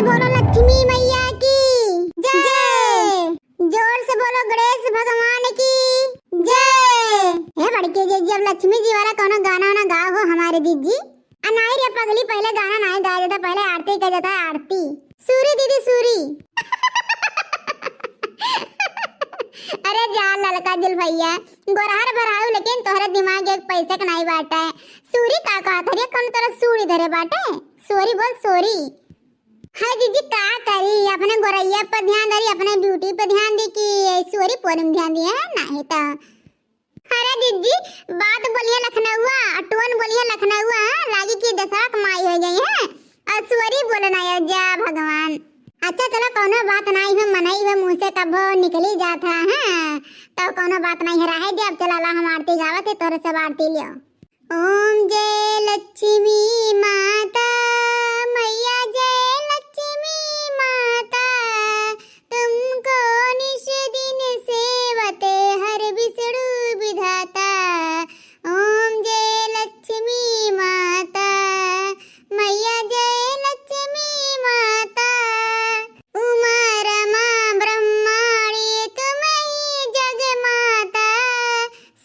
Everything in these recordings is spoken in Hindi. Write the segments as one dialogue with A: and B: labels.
A: से बोलो लक्ष्मी मैया की जय। जोर से बोलो गणेश भगवान की जय। हे बड़के जीजी अब लक्ष्मी जी वाला कोनो गाना ना गाओ हो हमारे जीजी। अनाई रे पगली पहले गाना नहीं गाया जाता, पहले आरती का जाता है आरती। सूरी दीदी सूरी। अरे जा ललका जुल्फैया गोरहर भराऊ लेकिन तोहरे दिमाग एक पैसे का नहीं बाटा है। सूरी का कहत हरिया कौन तरह सूरी धरे बाटे। सॉरी बोल सॉरी। हाय जीजी का करी अपने गोरैया पर ध्यान दरी, अपने ब्यूटी पर ध्यान दी कि सॉरी पोरम ध्यान दिए है नहीं तो। अरे जीजी बात बोलिए लखनऊआ, टोन बोलिए लखनऊआ, लागी की दशा कमाई हो गई है और सॉरी बोलना है जा भगवान। अच्छा चलो कोनो बात नहीं है, मनाई है मुंह से कब निकली जाता है तो कोनो बात नहीं है। रहे दे अब चला ला हम आरती गावत है तोरे सब आरती लियो। ओम जय लक्ष्मी माता मैया जय लक्ष्मी माता, तुमको निश दिन सेवते हर विष्णु विधाता। ओम जय लक्ष्मी माता मैया जय लक्ष्मी माता, उमा रमा ब्रह्माणी तुम ही जग माता,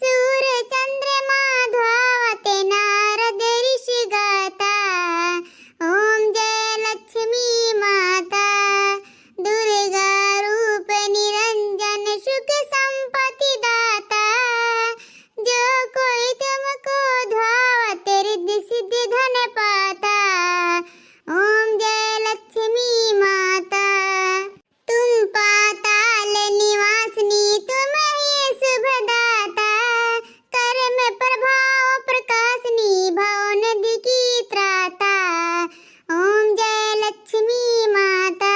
A: सूर्य चंद्रमा ध्वावते नारद ऋषि गाता। ओम जय लक्ष्मी माता दुर्गा रूप निरंजन सुख संपत्ति दाता, जो कोई तुमको ध्यावते रिद्धि सिद्धि धन पाता। ओम जय लक्ष्मी माता तुम पाताल निवासिनी तुम ही शुभदाता, कर्म प्रभाव प्रकाशनी भव नदी की त्राता। ओम जय लक्ष्मी माता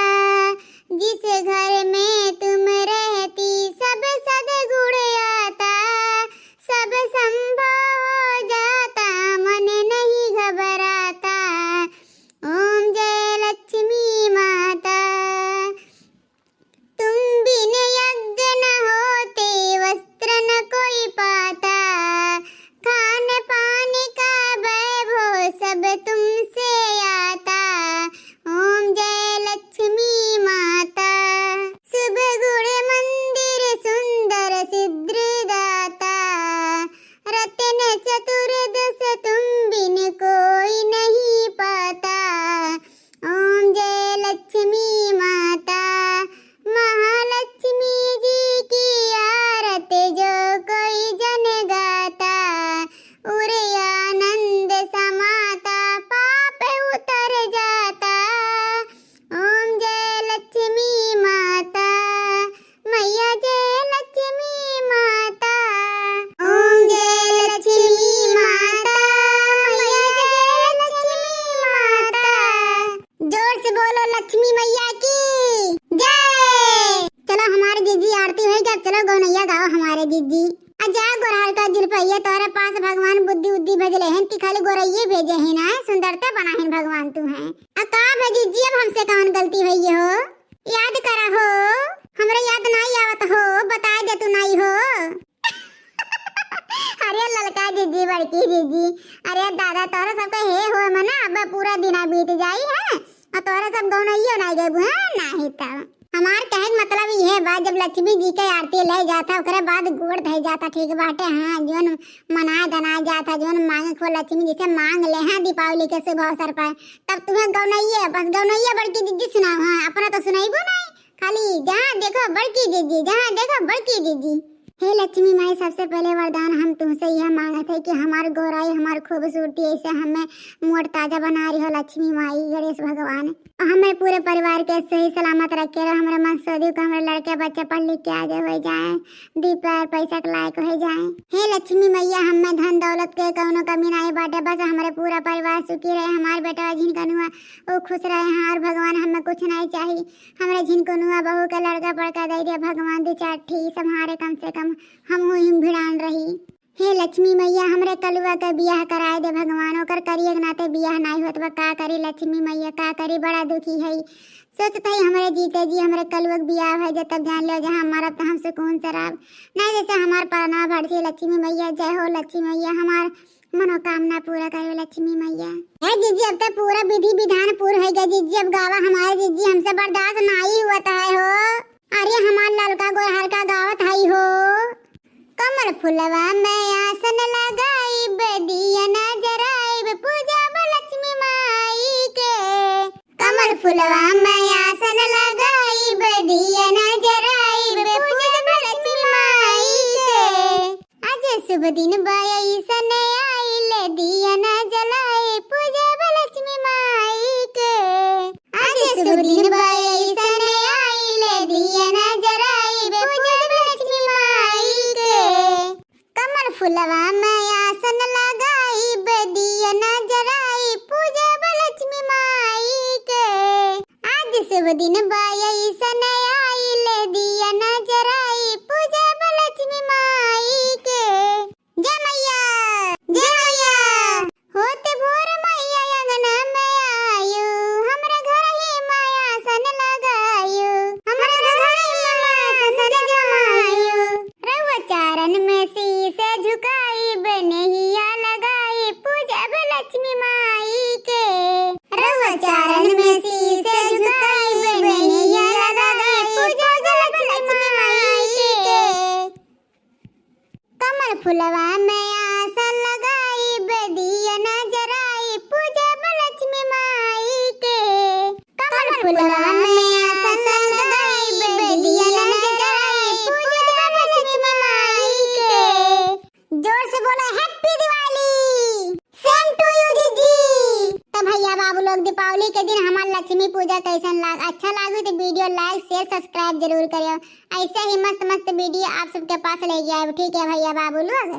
A: जिस घर में तुम रहती सब सद्गुण आता, सब संभव हो जाता मन नहीं घबराता। ओम जय लक्ष्मी माता तुम बिन यज्ञ न होते वस्त्र न कोई पाता, खान पानी का वैभव सब तुमसे आता। ओम जय लक्ष्मी माता शुभ गुण मंदिर सुंदर सिद्धिदाता, रत्न चतुर्दश तुम बिन कोई नहीं पाता। ओम जय लक्ष्मी माता महालक्ष्मी जी की आरती जो कोई जन गाता, उरे आनंद समाता पाप उतर जाता। ओम जय लक्ष्मी माता मैया जय लक्ष्मी माता, ओम जय लक्ष्मी माता मैया जय लक्ष्मी माता। जोर से बोलो लक्ष्मी मैया की जय। चलो हमारे जीजी आरती हो गई, चलो गौनैया गाओ हमारे जीजी। अजा गोरहर का जुल्फैया तोरे पास भगवान बुद्धि उद्धि भेजले हैं कि खाली गोरैये भेजे हैं ना, सुंदरता बना है भगवान तू है। का जीजी अब हमसे कौन गलती हुई हो, याद करा हो, हमरा याद नहीं आवत हो, बता दे तू नहीं हो। अरे ललका जीजी बड़की जीजी, अरे दादा तोरा सबका हे हो मना अब पूरा दिन बीत जाई है और तोरा सब गौनैया नहीं गए नहीं तो। हमार कहे मतलब ये बात जब लक्ष्मी जी के आरती ले जाता ओकरे बाद गोड़ धई जाता ठीक बाटे। हाँ जोन मनाए धनाए जाता जोन मांगे खो लक्ष्मी जी से मांग ले हाँ दीपावली के शुभ अवसर पर, तब तुम्हें गौनैया बस गौनैया बड़की जीजी सुनाओ। हाँ अपना तो सुनाइबो नहीं, खाली जहाँ देखो बड़की जीजी जहाँ देखो बड़की जीजी। हे लक्ष्मी माई सबसे पहले वरदान हम तुमसे यह मांगे थे कि हमारे गोराई हमारी खूबसूरती ऐसे हमें मोड़ ताजा बना रही हो लक्ष्मी माई गणेश भगवान, हमें पूरे परिवार के सही सलामत रखे रहो। हमारे मन सोदी को हमारे लड़के बच्चे पढ़ लिख के आगे हो जाए, दीप पैसा के लायक हो जाए। हे लक्ष्मी मैया हमें धन दौलत के कौनो कमी नहीं बाटे, बस हमारे पूरा परिवार सुखी रहे, हमारे बेटा झिनकनुआ वो खुश रहे। हाँ और भगवान हमें कुछ नहीं चाहिए, हमारे झिनकनुआ बहू का लड़का पड़का दे दिया भगवान, दो चार ठीक हमारे कम से कम हम हुई भिड़ान रही। हे लक्ष्मी मैया हमरे कलुआ के बियाह कराए दे भगवान, ओकर करिए नाते बियाह नहीं होत बा का करी लक्ष्मी मैया का करी, बड़ा दुखी है। सोचत है हमारे जीते जी हमारे कलुआ के बियाह है जब तक जान लो जहाँ मरब तो हम सुकून शराब नहीं, जैसे हमार पाना भरती लक्ष्मी मैया जय हो लक्ष्मी मैया। हमार मनोकामना पूरा करे लक्ष्मी मैया। है जीजी अब तक पूरा विधि विधान पूरा है गया जीजी, अब गावा हमारे जीजी हमसे बर्दाश्त नहीं हुआ है हो। अरे हमार ललका गोरहर का गावत है हो। कमल फुलवा में आसन लगाई दिया न जराई पूजा लक्ष्मी माई के। कमल फुलवा में आसन लगाई दिया न जराई पूजा लक्ष्मी माई के। आज शुभ दिन बाई सने आई ले दिया न जलाए पूजा लक्ष्मी माई के। आज शुभ दिन बाई सने आई ले दिया न जलाए पूजा लक्ष्मी माई के। कमल फुलवा में आसन लगाई दिया न जलाए पूजा लक्ष्मी माई के। आज शुभ दिन बाई सने आई ले दिया न जलाए पूजा लक्ष्मी माई के। जय मैया जय मैया। होते भोर मैया अंगना में आयु हमरा घर ही माया सन लगायु। हमरा घर ही माया सन जमायु। रउआ चारण में शीश झुकाई बनहिया लगाई पूजा लक्ष्मी माई के। रउआ चारण में शीश झुकाई बनहिया लगाई पूजा लक्ष्मी माई के। कमल फुलवा में आसन लगाई दिया न जराई पूजा लक्ष्मी माई के। कमल फुलवा में आसन लगाई दिया न जराई पूजा लक्ष्मी माई के। जोर से बोलो happy Diwali. Same to you जीजी। तो भैया बाबू लोग दीपावली के दिन हमार लक्ष्मी पूजा कैसन अच्छा लागू तो वीडियो लाइक शेयर सब्सक्राइब जरूर करियो। ऐसे ही मस्त मस्त वीडियो आप सबके पास लेके आए। ठीक है भैया बाबू लोग।